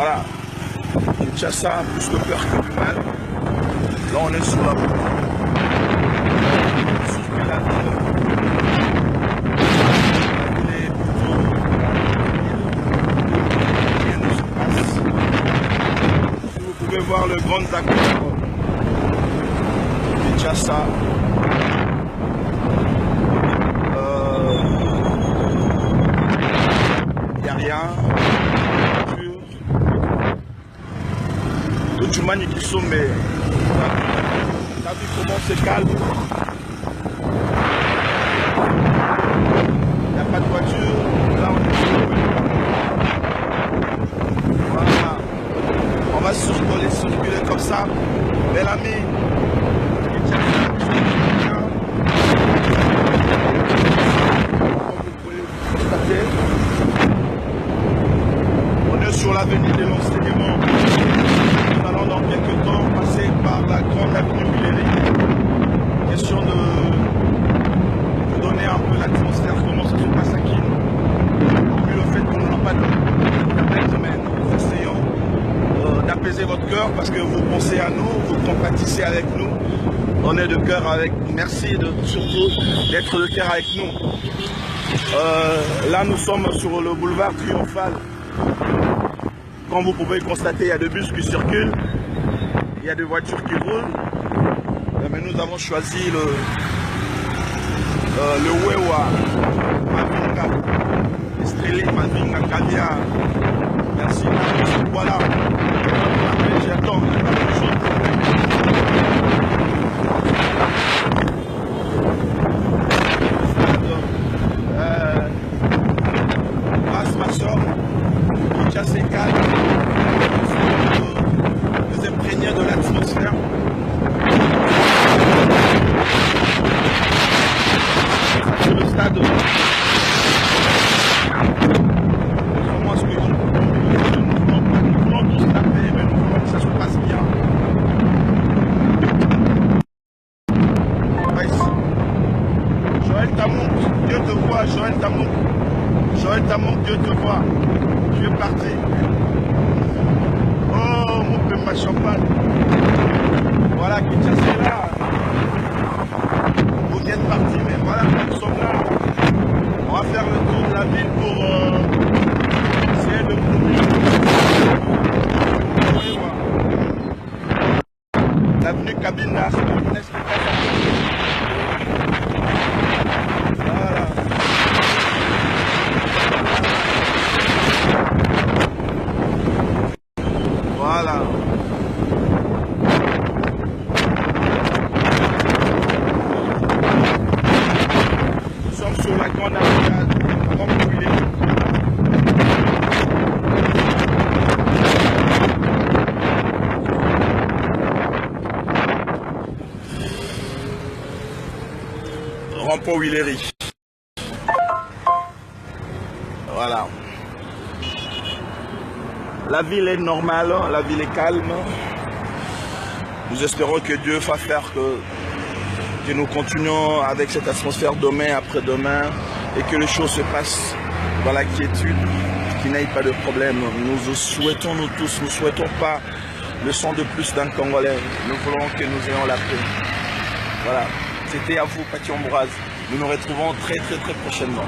Voilà. Kinshasa, plus de peur que du mal. Là, on est sur la route. Vous pouvez voir le grand accord de Kinshasa. Il n'y a rien. Le Tchoumani qui sont, mais t'as vu comment c'est calme. Il n'y a pas de voiture. Là, on est sur le... Voilà. On va circuler comme ça. Bel ami. Comme vous pouvez constater, on est sur l'avenue de l'enseignement. Nous allons dans quelques temps passer par la grande avenue Villeray. Question de donner un peu l'atmosphère, comment ça se passe à Kin. Vu le fait qu'on n'a pas de semaine, nous essayons d'apaiser votre cœur parce que vous pensez à nous, vous compatissez avec nous. On est de cœur avec vous. Merci surtout d'être de cœur avec nous. Là, nous sommes sur le boulevard Triomphal. Comme vous pouvez constater, il y a des bus qui circulent, il y a des voitures qui roulent. Mais nous avons choisi le Wewa, Mavinga, Estrelé, Mavinga, Kavia. Merci. Voilà. J'attends. Passe ma soeur. C'est calme, vous imprégnez de l'atmosphère. C'est le stade. Comment est-ce que nous voulons tous taper, mais nous voulons que ça se passe bien. Joël Tamouk, Dieu te voit, Joël Tamouk. Joël Tamouk, Dieu te voit. Tu es parti. Oh, mon peu ma champagne. Voilà, Kinshasa est là. Vous êtes parti, mais voilà, nous sommes là. On va faire le tour de la ville pour essayer de trouver. L'avenue Kabinda, c'est une explication. Voilà. Voilà. Nous sommes sur la grande avenue Rond-Point-Villeray. Voilà. La ville est normale, la ville est calme. Nous espérons que Dieu va faire que nous continuons avec cette atmosphère demain, après-demain, et que les choses se passent dans la quiétude, qu'il n'y ait pas de problème. Nous souhaitons, nous tous, nous ne souhaitons pas le sang de plus d'un Congolais. Nous voulons que nous ayons la paix. Voilà. C'était à vous, Paty Ambroise. Nous nous retrouvons très prochainement.